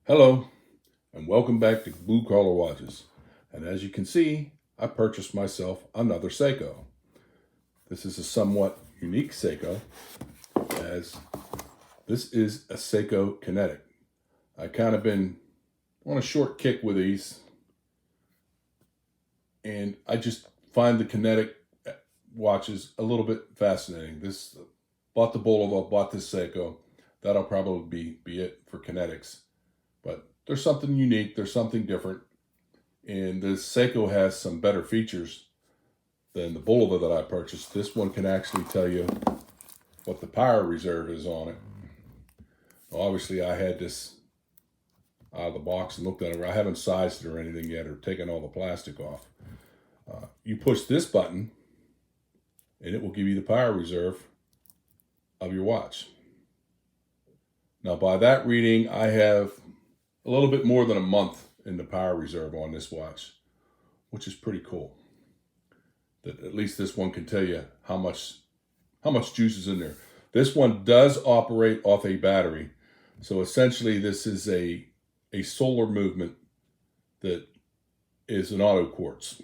Hello, and welcome back to Blue Collar Watches. And as you can see, I purchased myself another Seiko. This is a somewhat unique Seiko, as this is a Seiko Kinetic. I kind of been on a short kick with these, and I just find the Kinetic watches a little bit fascinating. Bought the Bolivar, bought this Seiko. That'll probably be it for Kinetics. But there's something unique, there's something different. And this Seiko has some better features than the Bolivar that I purchased. This one can actually tell you what the power reserve is on it. Obviously, I had this out of the box and looked at it. I haven't sized it or anything yet or taken all the plastic off. You push this button and it will give you the power reserve of your watch. Now, by that reading, I have a little bit more than a month in the power reserve on this watch, which is pretty cool. That at least this one can tell you how much juice is in there. This one does operate off a battery. So essentially this is a solar movement that is an auto quartz.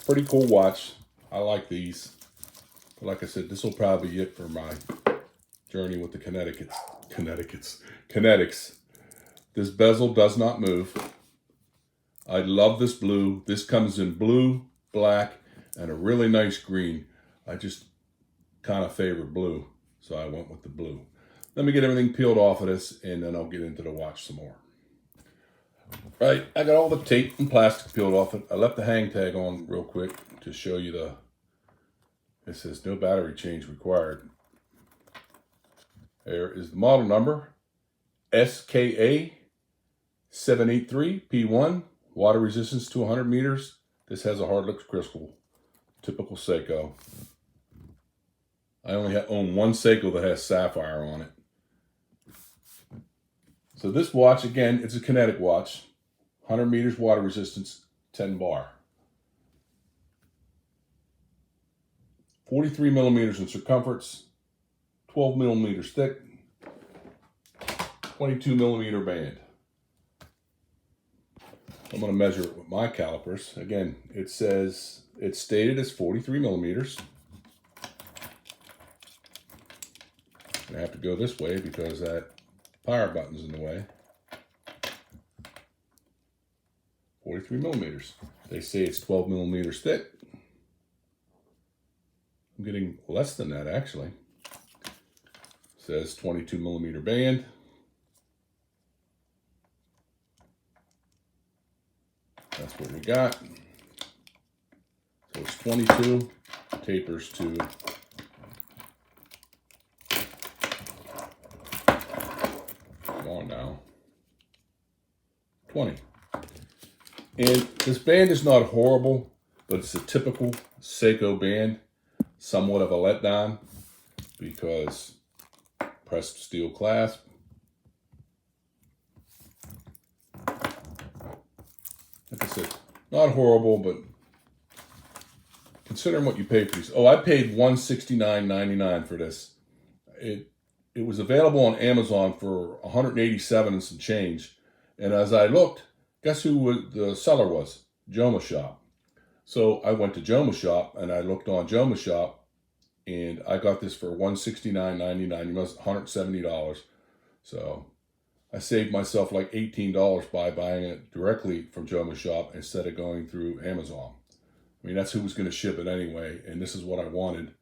Pretty cool watch. I like these. But like I said, this will probably be it for my journey with the Kinetics. This bezel does not move. I love this blue. This comes in blue, black, and a really nice green. I just kind of favor blue, so I went with the blue. Let me get everything peeled off of this, and then I'll get into the watch some more. Right, I got all the tape and plastic peeled off it. I left the hang tag on real quick to show you it says no battery change required. There is the model number, SKA783P1, water resistance to 100 meters. This has a hard lick crystal, typical Seiko. I only own one Seiko that has sapphire on it. So this watch, again, it's a Kinetic watch, 100 meters water resistance, 10 bar. 43 millimeters in circumference, 12 millimeters thick, 22 millimeter band. I'm going to measure it with my calipers. Again, it's stated as 43 millimeters. I have to go this way because that power button's in the way. 43 millimeters. They say it's 12 millimeters thick. I'm getting less than that, actually. It says 22 millimeter band. That's what we got. So it's 22, tapers to 20. And this band is not horrible, but it's a typical Seiko band. Somewhat of a letdown because pressed steel clasp. Like I said, not horrible, but considering what you paid for these. Oh, I paid $169.99 for this. It was available on Amazon for $187 and some change. And as I looked, guess who the seller was? Joma Shop. So I went to Joma Shop and I looked on Joma Shop and I got this for $169.99. It was $170. So I saved myself like $18 by buying it directly from Joma Shop instead of going through Amazon. I mean, that's who was going to ship it anyway, and this is what I wanted.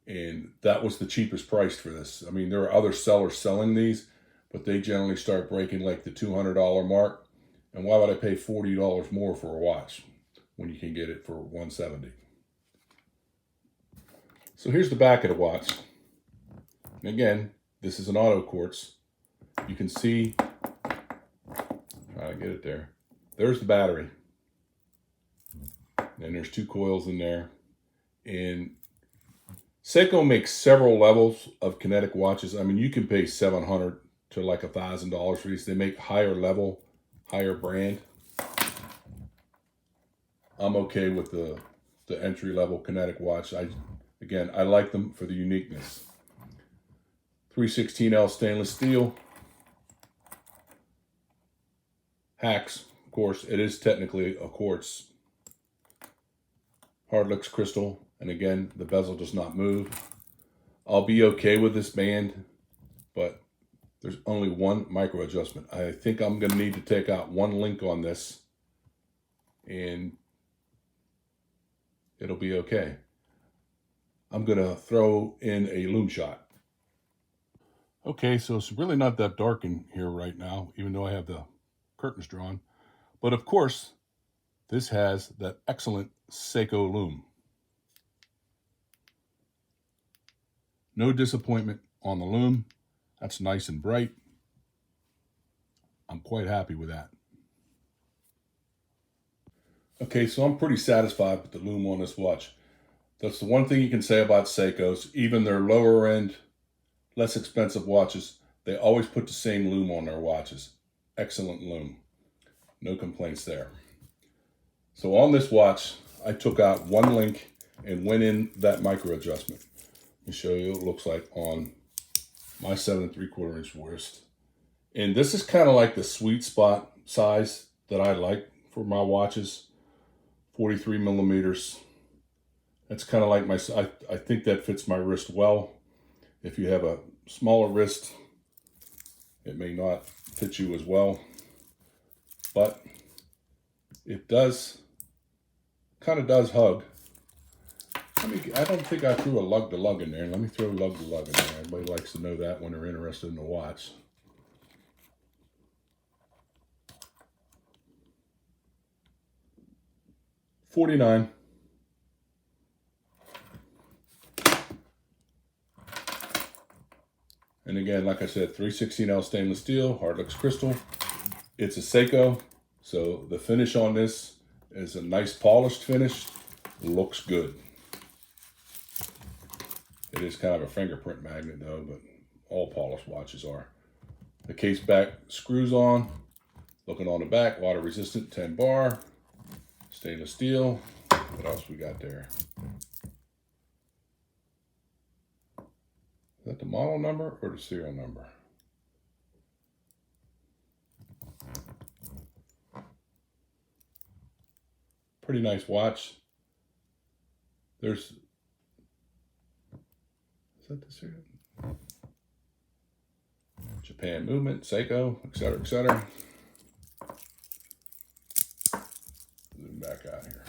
And that was the cheapest price for this. I mean, there are other sellers selling these, but they generally start breaking like the $200 mark. And why would I pay $40 more for a watch when you can get it for $170? So here's the back of the watch. And again, this is an auto quartz. You can see, try to get it there. There's the battery. And there's 2 coils in there. And Seiko makes several levels of Kinetic watches. I mean, you can pay $700 to like $1,000 for these. They make higher level, higher brand. I'm okay with the entry level Kinetic watch. Again, I like them for the uniqueness. 316L stainless steel. Hacks, of course, it is technically a quartz. Hardlux crystal, and again, the bezel does not move. I'll be okay with this band, but there's only one micro adjustment. I think I'm going to need to take out one link on this, and it'll be okay. I'm going to throw in a loom shot. Okay, so it's really not that dark in here right now, even though I have the curtains drawn. But of course, this has that excellent Seiko loom. No disappointment on the loom. That's nice and bright. I'm quite happy with that. Okay, so I'm pretty satisfied with the loom on this watch. That's the one thing you can say about Seikos. Even their lower end, less expensive watches, they always put the same loom on their watches. Excellent loom. No complaints there. So on this watch, I took out one link and went in that micro adjustment. Let me show you what it looks like on my 7 3/4 inch wrist. And this is kind of like the sweet spot size that I like for my watches. 43 millimeters. That's kind of like I think that fits my wrist well. If you have a smaller wrist, it may not fit you as well. But it kind of does hug. I don't think I threw a lug to lug in there. Let me throw lug to lug in there. Everybody likes to know that when they're interested in the watch. $49. And again, like I said, 316L stainless steel, Hardlux crystal. It's a Seiko, so the finish on this is a nice polished finish. Looks good. It is kind of a fingerprint magnet though, but all polished watches are. The case back screws on. Looking on the back, water resistant, 10 bar, stainless steel. What else we got there? Is that the model number or the serial number? Pretty nice watch. Is that the serial? Japan movement, Seiko, etc., etc. Zoom back out here.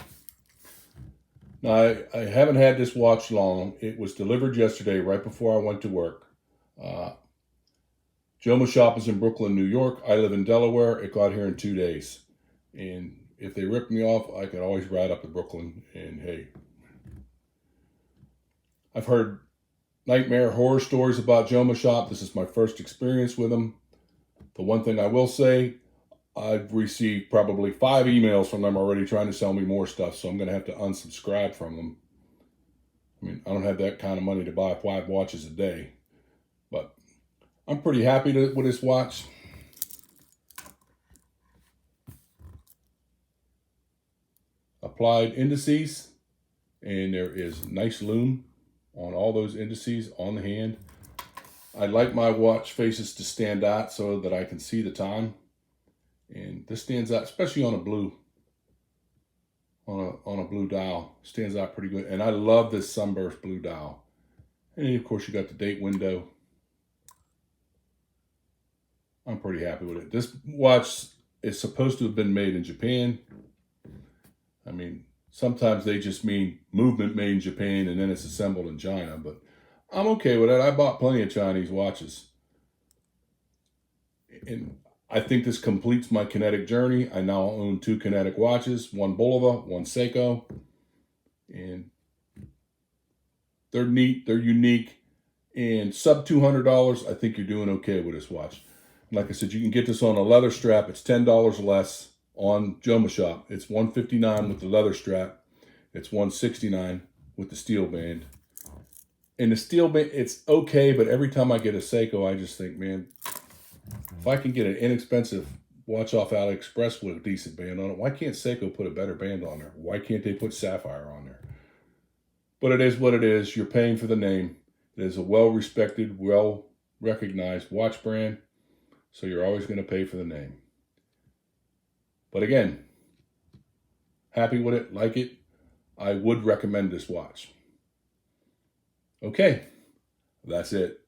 Now, I haven't had this watch long. It was delivered yesterday, right before I went to work. Joma Shop is in Brooklyn, New York. I live in Delaware. It got here in 2 days. And if they rip me off, I can always ride up to Brooklyn. And hey, I've heard nightmare horror stories about Joma Shop. This is my first experience with them. The one thing I will say, I've received probably 5 emails from them already trying to sell me more stuff, so I'm going to have to unsubscribe from them. I mean, I don't have that kind of money to buy 5 watches a day, but I'm pretty happy with this watch. Applied indices, and there is nice loom on all those indices on the hand. I like my watch faces to stand out so that I can see the time. And this stands out, especially on a blue dial. Stands out pretty good. And I love this sunburst blue dial. And then, of course, you got the date window. I'm pretty happy with it. This watch is supposed to have been made in Japan. I mean, sometimes they just mean movement made in Japan and then it's assembled in China. But I'm okay with that. I bought plenty of Chinese watches. And I think this completes my Kinetic journey. I now own 2 Kinetic watches, one Bulova, one Seiko. And they're neat, they're unique. And sub $200, I think you're doing okay with this watch. Like I said, you can get this on a leather strap. It's $10 less on Joma Shop. It's $159 with the leather strap. It's $169 with the steel band. And the steel band, it's okay, but every time I get a Seiko, I just think, man, if I can get an inexpensive watch off AliExpress with a decent band on it, why can't Seiko put a better band on there? Why can't they put Sapphire on there? But it is what it is. You're paying for the name. It is a well-respected, recognized watch brand, so you're always going to pay for the name. But again, happy with it, like it. I would recommend this watch. Okay, that's it.